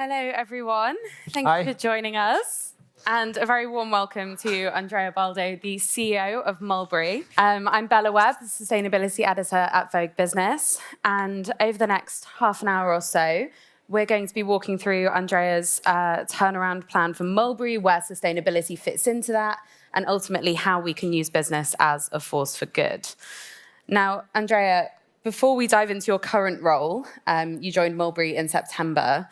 Hello, everyone. Thank Hi. you for joining us. And a very warm welcome to Andrea Baldo, the CEO of Mulberry. I'm Bella Webb, the Sustainability Editor at Vogue Business. And over the next half an hour or so, we're going to be walking through Andrea's turnaround plan for Mulberry, where sustainability fits into that, and ultimately how we can use business as a force for good. Now, Andrea, before we dive into your current role, you joined Mulberry in September.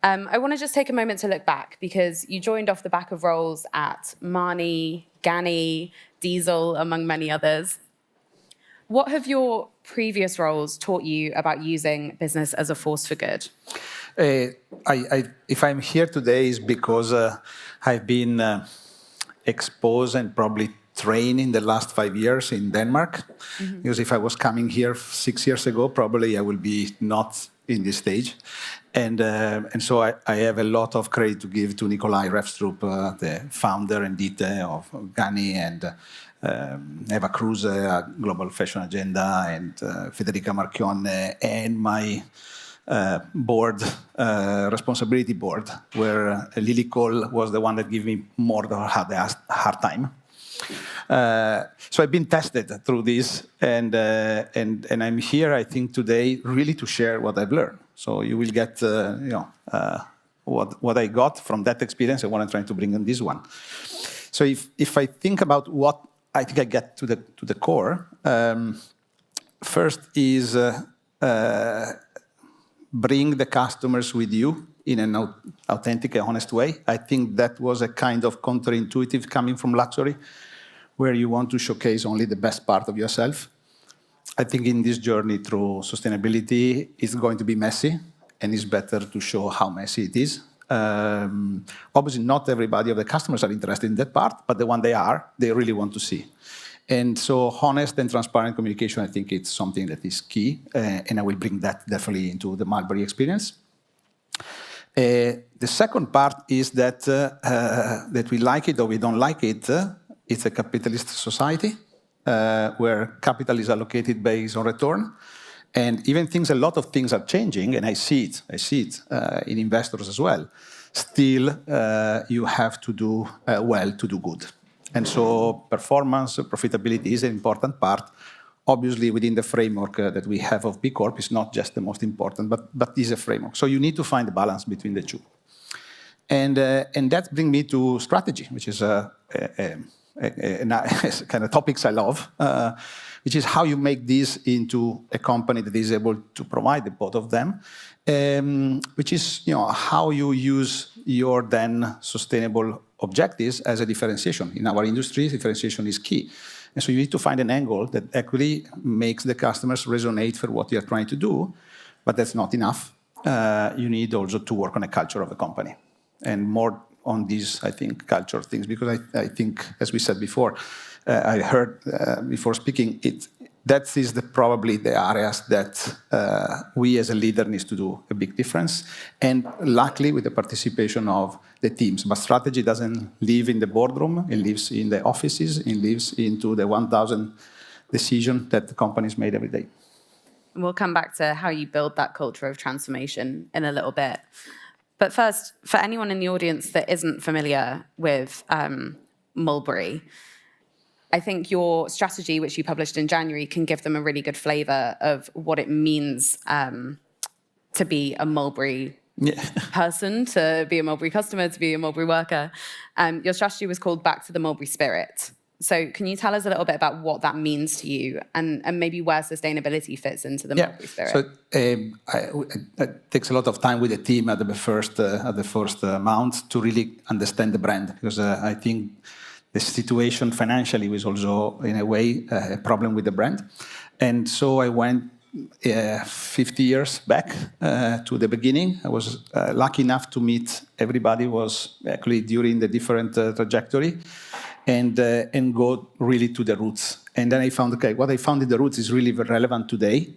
I want to just take a moment to look back because you joined off the back of roles at Marni, Ganni, Diesel, among many others. What have your previous roles taught you about using business as a force for good? If I'm here today is because I've been exposed and probably trained in the last 5 years in Denmark. Mm-hmm. Because if I was coming here 6 years ago, probably I would be not in this stage. And so I have a lot of credit to give to Nikolai Refstrup, the founder and dite of Ganni, and Eva Kruse, Global Fashion Agenda, and Federica Marchionne, and my responsibility board, where Lily Cole was the one that gave me more than had a hard time. So I've been tested through this, and I'm here, I think, today really to share what I've learned. So you will get, what I got from that experience and what I'm trying to bring in this one. So if I think about what I think I get to the core, first is bring the customers with you in an authentic and honest way. I think that was a kind of counterintuitive coming from luxury, where you want to showcase only the best part of yourself. I think in this journey through sustainability, it's going to be messy, and it's better to show how messy it is. Obviously, not everybody of the customers are interested in that part, but the one they really want to see. And so honest and transparent communication, I think it's something that is key, and I will bring that definitely into the Mulberry experience. The second part is that we like it or we don't like it, it's a capitalist society where capital is allocated based on return. And even a lot of things are changing, and I see it in investors as well. Still, you have to do well to do good. And so performance, profitability is an important part. Obviously, within the framework that we have of B Corp, is not just the most important, but is a framework. So you need to find a balance between the two. And that brings me to strategy, which is kind of topics I love, which is how you make this into a company that is able to provide the both of them, which is how you use your then sustainable objectives as a differentiation. In our industry, differentiation is key. And so you need to find an angle that actually makes the customers resonate for what you are trying to do, but that's not enough. You need also to work on a culture of a company. And more on these, I think, culture things, because I think, as we said before, I heard before speaking, that is probably the areas that we as a leader need to do a big difference. And luckily, with the participation of the teams. But strategy doesn't live in the boardroom, it lives in the offices, it lives into the 1,000 decisions that the companies made every day. We'll come back to how you build that culture of transformation in a little bit. But first, for anyone in the audience that isn't familiar with Mulberry, I think your strategy, which you published in January, can give them a really good flavor of what it means to be a Mulberry person, to be a Mulberry customer, to be a Mulberry worker. Your strategy was called Back to the Mulberry Spirit. So can you tell us a little bit about what that means to you and maybe where sustainability fits into the Mulberry Spirit? So it takes a lot of time with the team at the first month to really understand the brand, because I think the situation financially was also, in a way, a problem with the brand. And so I went 50 years back to the beginning. I was lucky enough to meet everybody was actually during the different trajectory and go really to the roots. And then I found, what I found in the roots is really relevant today.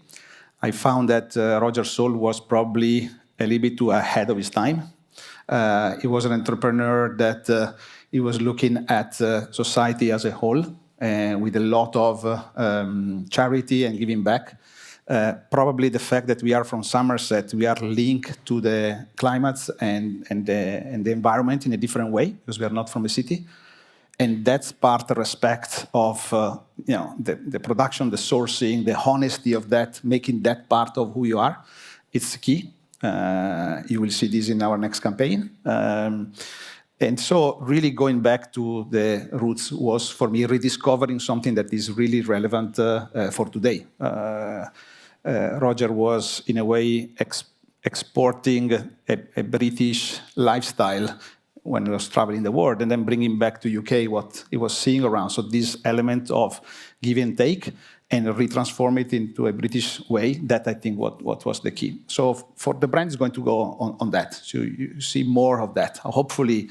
I found that Roger Soul was probably a little bit too ahead of his time. He was an entrepreneur that he was looking at society as a whole with a lot of charity and giving back. Probably the fact that we are from Somerset, we are linked to the climate and the environment in a different way because we are not from the city. And that's part of respect of the production, the sourcing, the honesty of that, making that part of who you are. It's key. You will see this in our next campaign. And so really going back to the roots was, for me, rediscovering something that is really relevant for today. Roger was, in a way, exporting a British lifestyle when he was traveling the world, and then bringing back to UK what he was seeing around. So this element of give and take and retransform it into a British way, that I think what was the key. So for the brand is going to go on that. So you see more of that. Hopefully,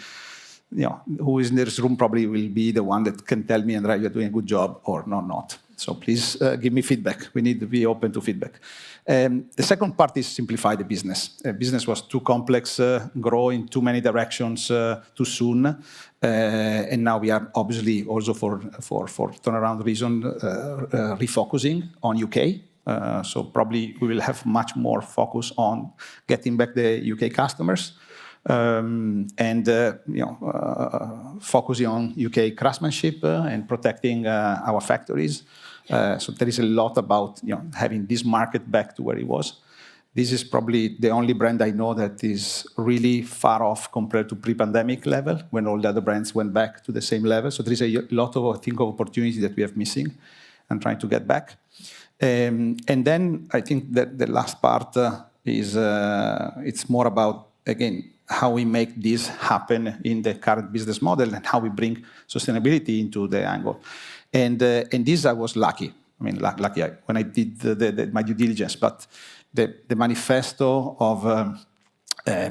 who is in this room probably will be the one that can tell me, Andrea, you're doing a good job or not. So please give me feedback. We need to be open to feedback. The second part is simplify the business. Business was too complex, grow in too many directions too soon. And now we are obviously also for turnaround reason refocusing on UK. So probably we will have much more focus on getting back the UK customers. Focusing on UK craftsmanship and protecting our factories. So there is a lot about having this market back to where it was. This is probably the only brand I know that is really far off compared to pre-pandemic level, when all the other brands went back to the same level. So there is a lot of, I think, of opportunity that we have missing and trying to get back. And then I think that the last part is it's more about, again, how we make this happen in the current business model and how we bring sustainability into the angle. And this I was lucky. I mean, lucky when I did my due diligence. But the manifesto of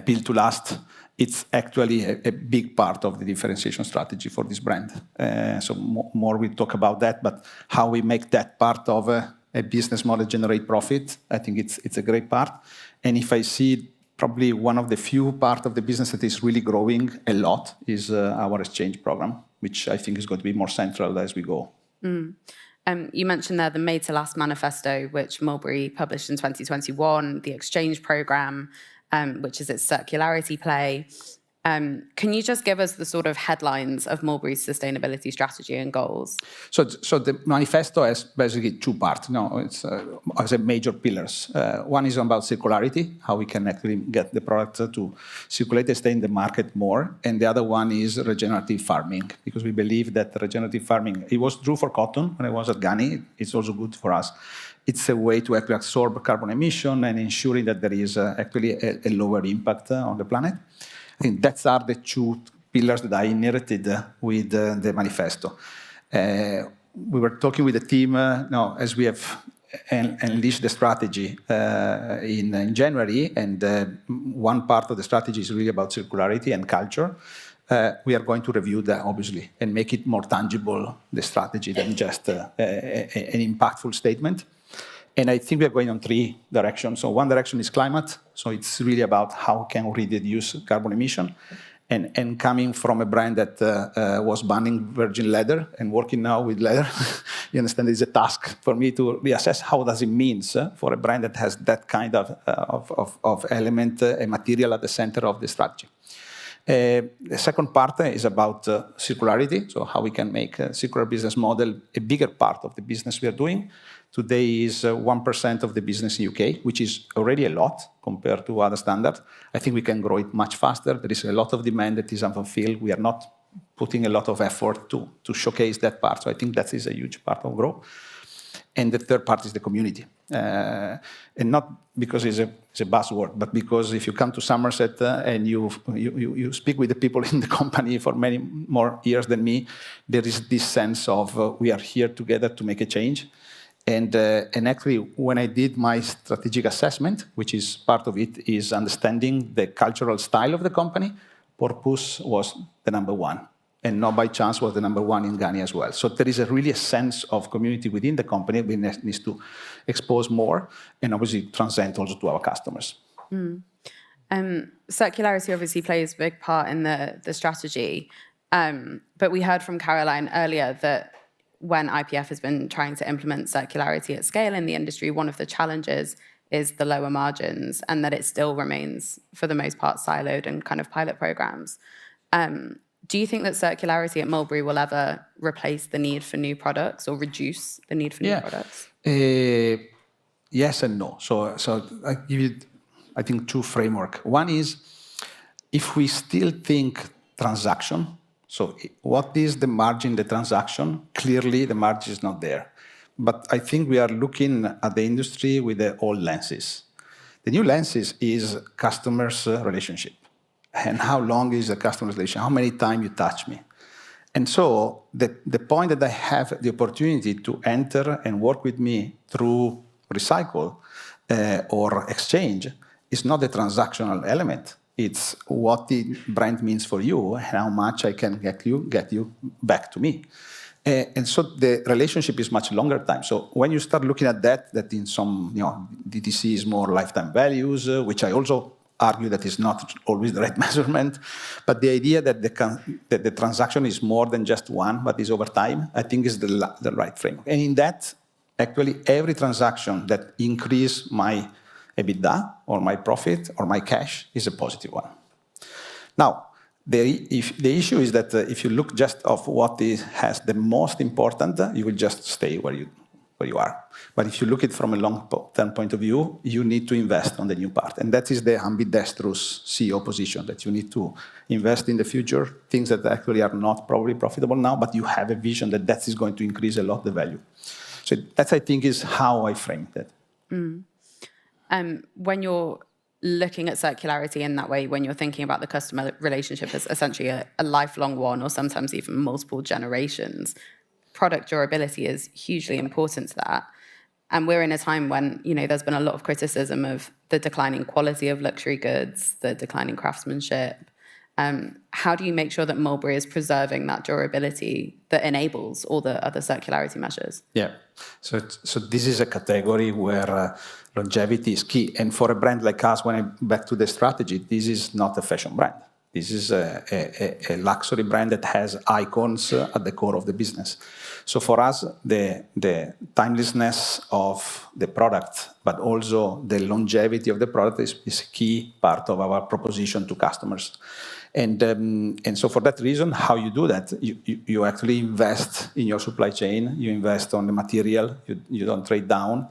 Build to Last, it's actually a big part of the differentiation strategy for this brand. So more we talk about that, but how we make that part of a business model generate profit, I think it's a great part. And if I see probably one of the few parts of the business that is really growing a lot is our exchange program, which I think is going to be more central as we go. Mm. You mentioned there the Made to Last manifesto, which Mulberry published in 2021, the exchange program, which is its circularity play. Can you just give us the sort of headlines of Mulberry's sustainability strategy and goals? So the manifesto has basically two parts. It's as a major pillars. One is about circularity, how we can actually get the product to circulate and stay in the market more. And the other one is regenerative farming, because we believe that regenerative farming, it was true for cotton when I was at Ghani, it's also good for us. It's a way to actually absorb carbon emission and ensuring that there is actually a lower impact on the planet. I think that's are the two pillars that I inherited with the manifesto. We were talking with the team as we have unleashed the strategy in January, and one part of the strategy is really about circularity and culture. We are going to review that, obviously, and make it more tangible, the strategy, than just an impactful statement. And I think we are going on three directions. So one direction is climate. So it's really about how can we reduce carbon emission. And coming from a brand that was banning virgin leather and working now with leather, you understand it's a task for me to reassess how does it mean for a brand that has that kind of element, a material at the center of the strategy. The second part is about circularity, so how we can make a circular business model a bigger part of the business we are doing. Today is 1% of the business in UK, which is already a lot compared to other standards. I think we can grow it much faster. There is a lot of demand that is unfulfilled. We are not putting a lot of effort to showcase that part. So I think that is a huge part of growth. And the third part is the community. And not because it's a buzzword, but because if you come to Somerset and you speak with the people in the company for many more years than me, there is this sense of we are here together to make a change. And actually, when I did my strategic assessment, which is part of it, is understanding the cultural style of the company, purpose was the number one. And not by chance was the number one in Ghani as well. So there is really a sense of community within the company we need to expose more and obviously transcend also to our customers. Mm. Circularity obviously plays a big part in the strategy. But we heard from Caroline earlier that when IPF has been trying to implement circularity at scale in the industry, one of the challenges is the lower margins, and that it still remains, for the most part, siloed in kind of pilot programs. Do you think that circularity at Mulberry will ever replace the need for new products or reduce the need for new products? Yes and no. So I give you, I think, two framework. One is, if we still think transaction, so what is the margin, the transaction? Clearly, the margin is not there. But I think we are looking at the industry with the old lenses. The new lenses is customer's relationship. And how long is the customer's relationship? How many times you touch me? And so the point that I have the opportunity to enter and work with me through recycle or exchange is not the transactional element. It's what the brand means for you and how much I can get you back to me. And so the relationship is much longer time. So when you start looking at that in some, DTC is more lifetime values, which I also argue that is not always the right measurement. But the idea that the transaction is more than just one, but is over time, I think is the right framework. And in that, actually, every transaction that increase my EBITDA or my profit or my cash is a positive one. Now, the issue is that if you look just of what has the most important, you will just stay where you are. But if you look at it from a long-term point of view, you need to invest on the new part. And that is the ambidextrous CEO position, that you need to invest in the future, things that actually are not probably profitable now, but you have a vision that is going to increase a lot the value. So that, I think, is how I frame that. When you're looking at circularity in that way, when you're thinking about the customer relationship as essentially a lifelong one, or sometimes even multiple generations, product durability is hugely important to that. And we're in a time when, there's been a lot of criticism of the declining quality of luxury goods, the declining craftsmanship. How do you make sure that Mulberry is preserving that durability that enables all the other circularity measures? Yeah. So this is a category where longevity is key. And for a brand like us, when I'm back to the strategy, this is not a fashion brand. This is a luxury brand that has icons at the core of the business. So for us, the timelessness of the product, but also the longevity of the product is a key part of our proposition to customers. And so for that reason, how you do that, you actually invest in your supply chain, you invest on the material, you don't trade down,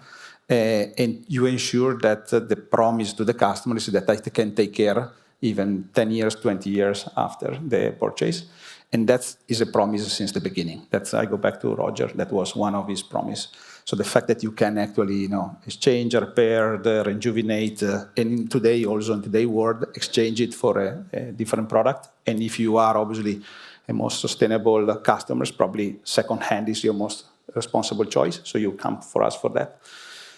and you ensure that the promise to the customer is that I can take care even 10 years, 20 years after the purchase. And that is a promise since the beginning. I go back to Roger, that was one of his promise. So the fact that you can actually, exchange, repair, rejuvenate, and today, also in today's world, exchange it for a different product. And if you are obviously a most sustainable customers, probably second-hand is your most responsible choice. So you come for us for that.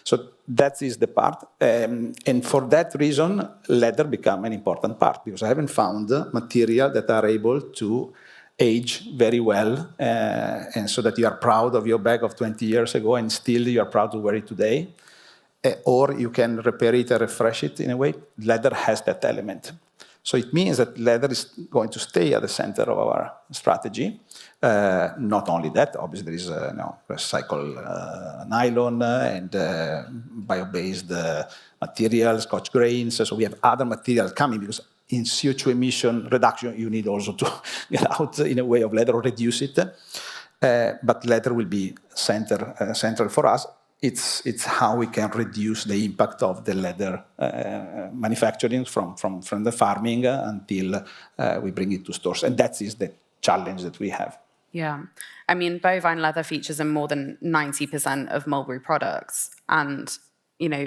So that is the part. And for that reason, leather become an important part, because I haven't found material that are able to age very well, and so that you are proud of your bag of 20 years ago and still you are proud to wear it today. Or you can repair it and refresh it in a way. Leather has that element. So it means that leather is going to stay at the center of our strategy. Not only that, obviously there is recycled nylon and bio-based materials, Scotch grains. So we have other materials coming, because in CO2 emission reduction, you need also to get out in a way of leather or reduce it. But leather will be central for us. It's how we can reduce the impact of the leather manufacturing from the farming until we bring it to stores. And that is the challenge that we have. Yeah. I mean, bovine leather features in more than 90% of Mulberry products. And,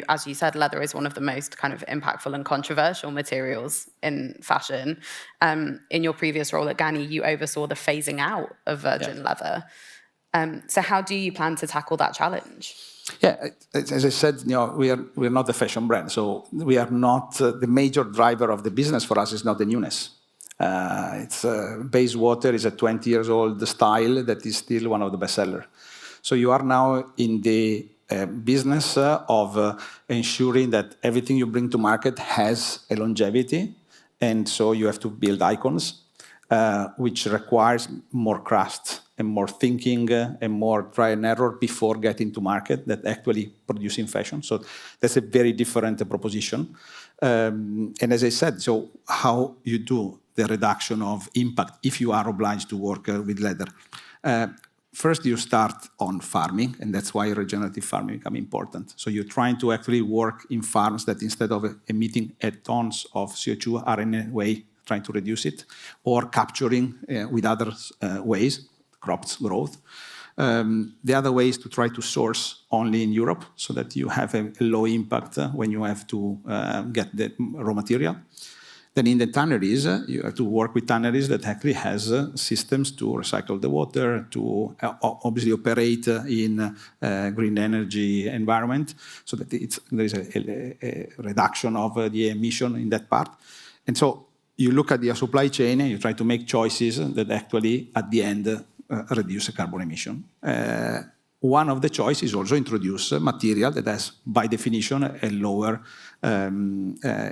as you said, leather is one of the most kind of impactful and controversial materials in fashion. In your previous role at Ganni, you oversaw the phasing out of virgin leather. So how do you plan to tackle that challenge? Yeah, as I said, we are not a fashion brand, so we are not the major driver of the business for us is not the newness. It's Bayswater is a 20 years old style that is still one of the bestsellers. So you are now in the business of ensuring that everything you bring to market has a longevity, and so you have to build icons, which requires more craft and more thinking and more try and error before getting to market that actually producing fashion. So that's a very different proposition. And as I said, so how you do the reduction of impact if you are obliged to work with leather. First, you start on farming, and that's why regenerative farming become important. So you're trying to actually work in farms that instead of emitting tons of CO2 are in a way trying to reduce it, or capturing with other ways, crops growth. The other way is to try to source only in Europe so that you have a low impact when you have to get the raw material. Then in the tanneries, you have to work with tanneries that actually has systems to recycle the water, to obviously operate in green energy environment, so that there is a reduction of the emission in that part. And so you look at your supply chain and you try to make choices that actually, at the end, reduce the carbon emission. One of the choices is also introduce material that has, by definition, a lower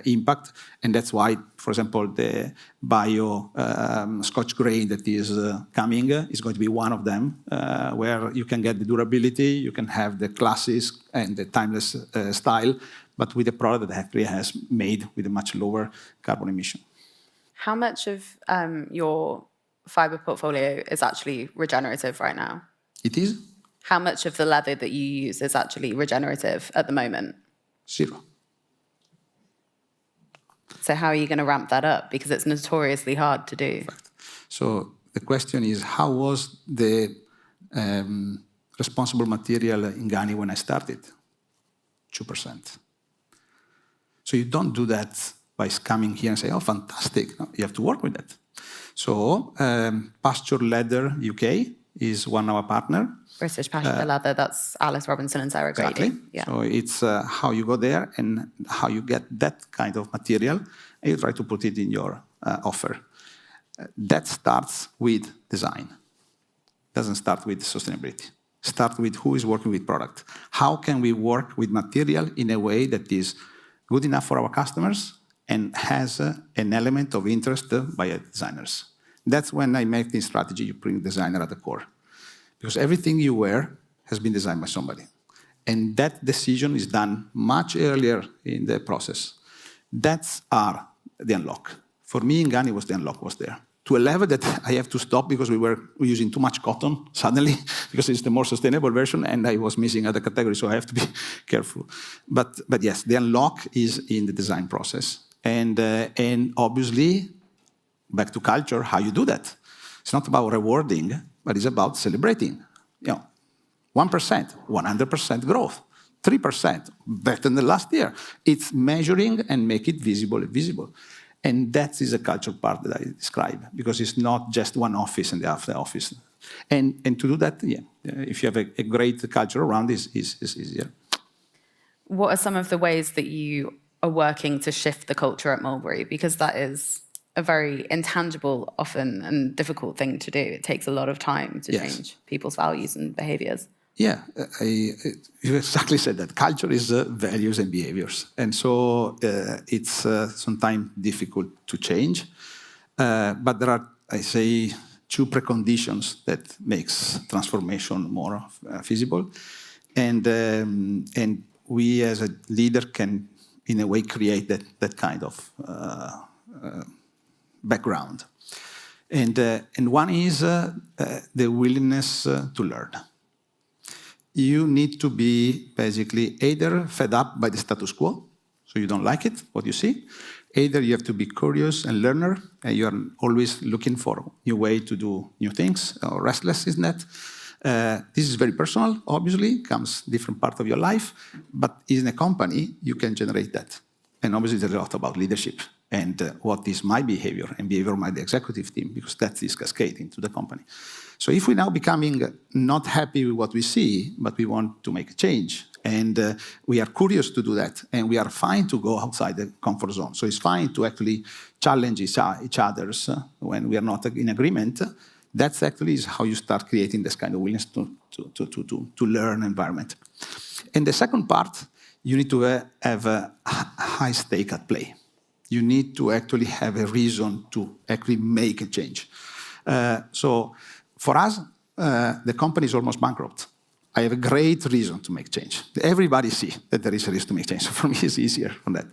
impact. And that's why, for example, the bio Scotch grain that is coming is going to be one of them, where you can get the durability, you can have the classics and the timeless style, but with a product that actually has made with a much lower carbon emission. How much of your fiber portfolio is actually regenerative right now? It is? How much of the leather that you use is actually regenerative at the moment? 0. So how are you going to ramp that up? Because it's notoriously hard to do. Right. So the question is, how was the responsible material in Ghana when I started? 2%. So you don't do that by coming here and say, oh, fantastic. No, you have to work with that. So Pasture Leather UK is one of our partner. British Pasture Leather, that's Alice Robinson and Sarah Grady. Exactly. Yeah. So it's how you go there and how you get that kind of material, and you try to put it in your offer. That starts with design. Doesn't start with sustainability. Start with who is working with product. How can we work with material in a way that is good enough for our customers and has an element of interest by designers? That's when I make the strategy, you bring designer at the core. Because everything you wear has been designed by somebody. And that decision is done much earlier in the process. That's the unlock. For me, in Ghana, the unlock was there. To a level that I have to stop because we were using too much cotton suddenly, because it's the more sustainable version, and I was missing other categories, so I have to be careful. But yes, the unlock is in the design process. And obviously, back to culture, how you do that. It's not about rewarding, but it's about celebrating. 1%, 100% growth, 3%, better than the last year. It's measuring and make it visible. And that is a cultural part that I describe, because it's not just one office and the after office. And to do that, if you have a great culture around it, it's easier. What are some of the ways that you are working to shift the culture at Mulberry? Because that is a very intangible, often, and difficult thing to do. It takes a lot of time to change people's values and behaviors. Yeah, you exactly said that. Culture is values and behaviors. And so it's sometimes difficult to change. But there are, I say, 2 preconditions that makes transformation more feasible. And we as a leader can, in a way, create that kind of background. And one is the willingness to learn. You need to be basically either fed up by the status quo, so you don't like it, what you see. Either you have to be curious and learner, and you are always looking for new way to do new things, or restless, isn't it? This is very personal, obviously, comes different part of your life, but in a company, you can generate that. And obviously, there's a lot about leadership and what is my behavior and behavior of my executive team, because that is cascading to the company. So if we're now becoming not happy with what we see, but we want to make a change, and we are curious to do that, and we are fine to go outside the comfort zone. So it's fine to actually challenge each other when we are not in agreement. That's actually is how you start creating this kind of willingness to learn environment. And the second part, you need to have a high stake at play. You need to actually have a reason to actually make a change. So for us, the company is almost bankrupt. I have a great reason to make change. Everybody see that there is a reason to make change. So for me, it's easier on that.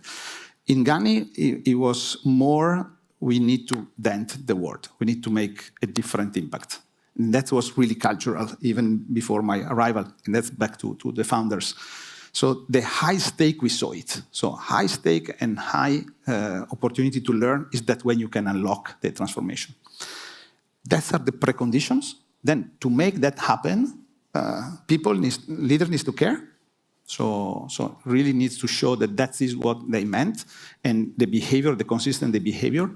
In Ghani, it was more, we need to dent the world. We need to make a different impact. And that was really cultural, even before my arrival. And that's back to the founders. So the high stake, we saw it. So high stake and high opportunity to learn is that when you can unlock the transformation. Those are the preconditions. Then to make that happen, leaders need to care. So really needs to show that that is what they meant. And the behavior, the consistent behavior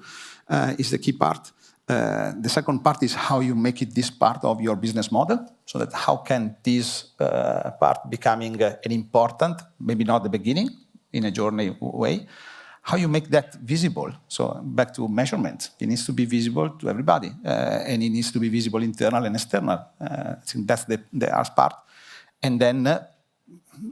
is the key part. The second part is how you make it this part of your business model, so that how can this part becoming an important, maybe not the beginning, in a journey way, how you make that visible. So back to measurement, it needs to be visible to everybody, and it needs to be visible internal and external. I think that's the hard part. And then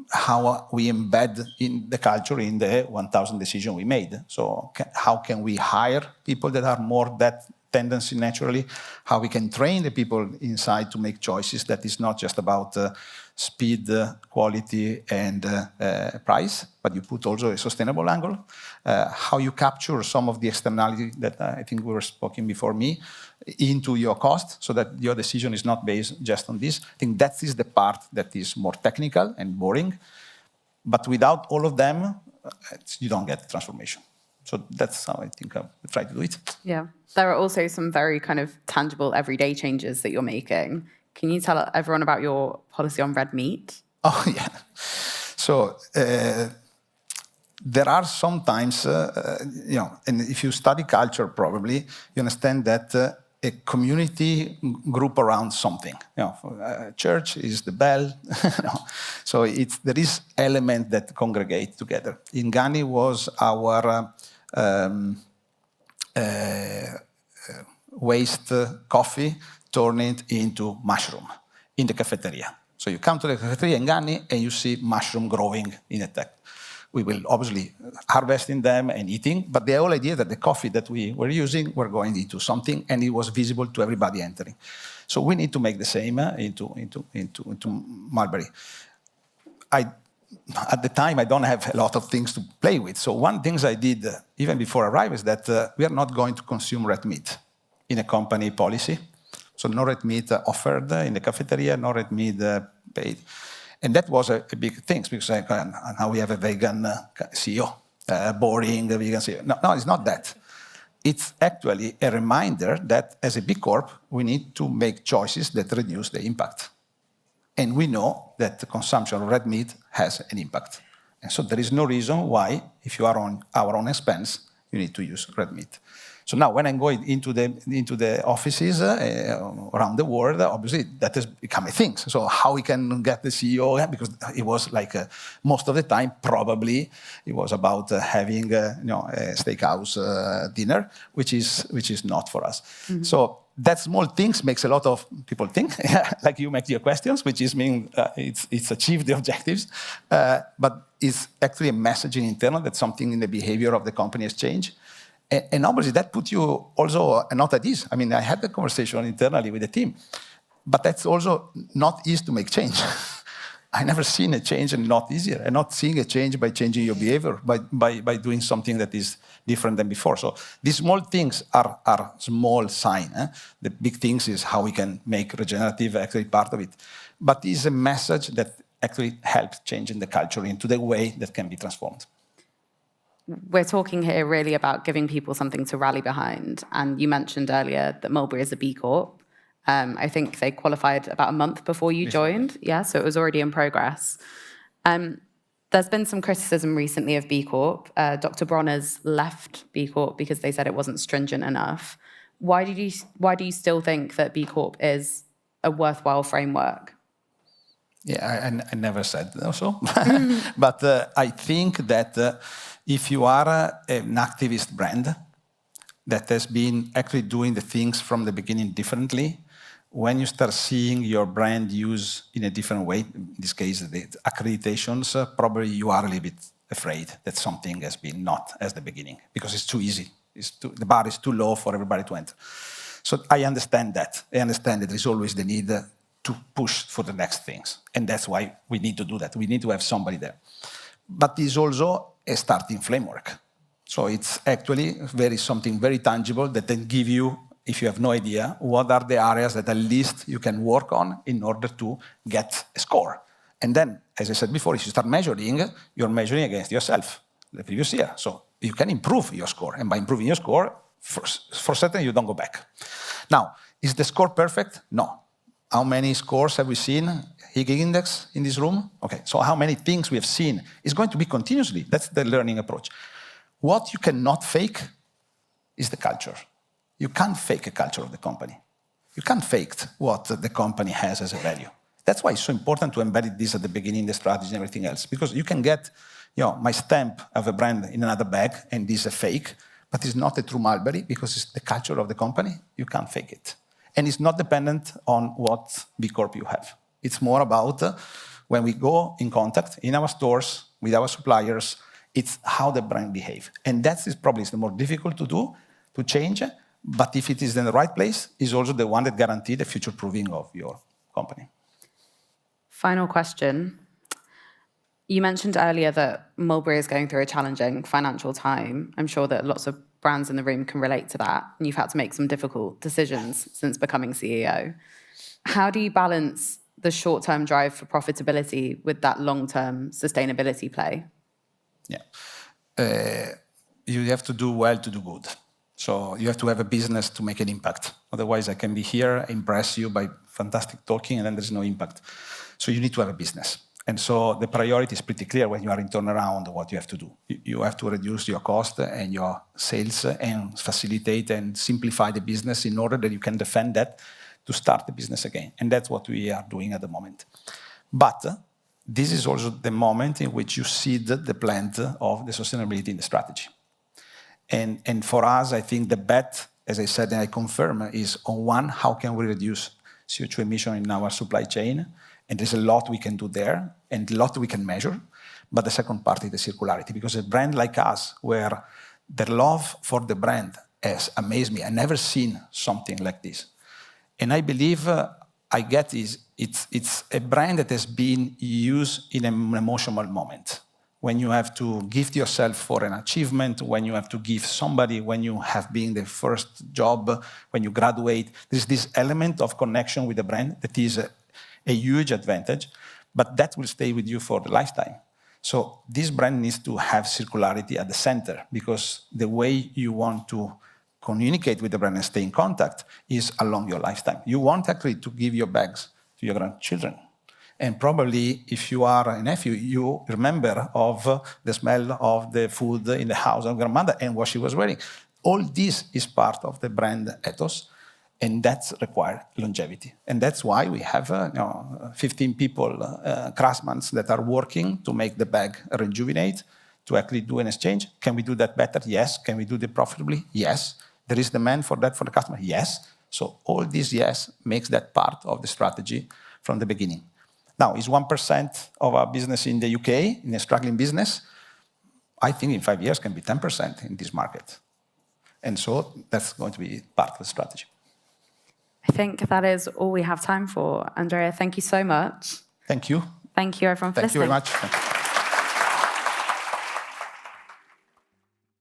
how we embed in the culture in the 1,000 decisions we made. So how can we hire people that are more that tendency naturally, how we can train the people inside to make choices that is not just about speed, quality, and price, but you put also a sustainable angle. How you capture some of the externality that I think we were speaking before me into your cost, so that your decision is not based just on this. I think that is the part that is more technical and boring. But without all of them, you don't get transformation. So that's how I think I try to do it. Yeah. There are also some very kind of tangible everyday changes that you're making. Can you tell everyone about your policy on red meat? Oh, yeah. So there are sometimes, and if you study culture probably, you understand that a community group around something. Church is the bell. So there is element that congregate together. In Ghani was our waste coffee, turn it into mushroom in the cafeteria. So you come to the cafeteria in Ghani and you see mushroom growing in a tech. We will obviously harvesting them and eating, but the whole idea that the coffee that we were using were going into something and it was visible to everybody entering. So we need to make the same into Mulberry. At the time, I don't have a lot of things to play with. So one thing I did, even before I arrived, is that we are not going to consume red meat in a company policy. So no red meat offered in the cafeteria, no red meat paid. And that was a big thing, because now we have a vegan CEO, boring vegan CEO. No, it's not that. It's actually a reminder that as a big corp, we need to make choices that reduce the impact. And we know that the consumption of red meat has an impact. And so there is no reason why, if you are on our own expense, you need to use red meat. So now when I'm going into the offices around the world, obviously that has become a thing. So how we can get the CEO, because it was like most of the time, probably it was about having a steakhouse dinner, which is not for us. Mm-hmm. So that small things makes a lot of people think, like you make your questions, which is mean it's achieved the objectives, but it's actually a message in internal that something in the behavior of the company has changed. And obviously that puts you also not at ease. I mean, I had the conversation internally with the team, but that's also not easy to make change. I never seen a change and not easier, and not seeing a change by changing your behavior, by doing something that is different than before. So these small things are small sign. The big things is how we can make regenerative actually part of it. But it's a message that actually helps changing the culture into the way that can be transformed. We're talking here really about giving people something to rally behind. And you mentioned earlier that Mulberry is a B Corp. I think they qualified about a month before you joined. Yeah, so it was already in progress. There's been some criticism recently of B Corp. Dr. Bronner's left B Corp because they said it wasn't stringent enough. Why do you still think that B Corp is a worthwhile framework? Yeah, I never said so. But I think that if you are an activist brand that has been actually doing the things from the beginning differently, when you start seeing your brand used in a different way, in this case, the accreditations, probably you are a little bit afraid that something has been not as the beginning, because it's too easy. The bar is too low for everybody to enter. So I understand that. I understand that there is always the need to push for the next things. And that's why we need to do that. We need to have somebody there. But it's also a starting framework. So it's actually something very tangible that can give you, if you have no idea, what are the areas that at least you can work on in order to get a score. And then, as I said before, if you start measuring, you're measuring against yourself the previous year. So you can improve your score. And by improving your score, for certain, you don't go back. Now, is the score perfect? No. How many scores have we seen? Higg Index in this room? Okay, so how many things we have seen is going to be continuously. That's the learning approach. What you cannot fake is the culture. You can't fake a culture of the company. You can't fake what the company has as a value. That's why it's so important to embed this at the beginning, the strategy and everything else, because you can get my stamp of a brand in another bag, and this is a fake, but it's not a true Mulberry because it's the culture of the company. You can't fake it. And it's not dependent on what B Corp you have. It's more about when we go in contact in our stores with our suppliers, it's how the brand behaves. And that is probably the more difficult to do, to change, but if it is in the right place, it's also the one that guarantees the future-proofing of your company. Final question. You mentioned earlier that Mulberry is going through a challenging financial time. I'm sure that lots of brands in the room can relate to that, and you've had to make some difficult decisions since becoming CEO. How do you balance the short-term drive for profitability with that long-term sustainability play? Yeah. You have to do well to do good. So you have to have a business to make an impact. Otherwise, I can be here, impress you by fantastic talking, and then there's no impact. So you need to have a business. And so the priority is pretty clear when you are in turnaround what you have to do. You have to reduce your cost and your sales and facilitate and simplify the business in order that you can defend that to start the business again. And that's what we are doing at the moment. But this is also the moment in which you seed the plant of the sustainability in the strategy. And for us, I think the bet, as I said and I confirm, is on one, how can we reduce CO2 emission in our supply chain? And there's a lot we can do there, and a lot we can measure. But the second part is the circularity, because a brand like us, where the love for the brand has amazed me. I've never seen something like this. And I believe it's a brand that has been used in an emotional moment. When you have to gift yourself for an achievement, when you have to give somebody, when you have been the first job, when you graduate, there's this element of connection with the brand that is a huge advantage, but that will stay with you for the lifetime. So this brand needs to have circularity at the center, because the way you want to communicate with the brand and stay in contact is along your lifetime. You want actually to give your bags to your grandchildren. And probably if you are a nephew, you remember of the smell of the food in the house of grandmother and what she was wearing. All this is part of the brand ethos, and that's required longevity. And that's why we have 15 people, craftsmen that are working to make the bag rejuvenate, to actually do an exchange. Can we do that better? Yes. Can we do that profitably? Yes. There is demand for that for the customer? Yes. So all this yes makes that part of the strategy from the beginning. Now, is 1% of our business in the UK, in a struggling business? I think in 5 years can be 10% in this market. And so that's going to be part of the strategy. I think that is all we have time for. Andrea, thank you so much. Thank you. Thank you, everyone, for listening. Thank you very much.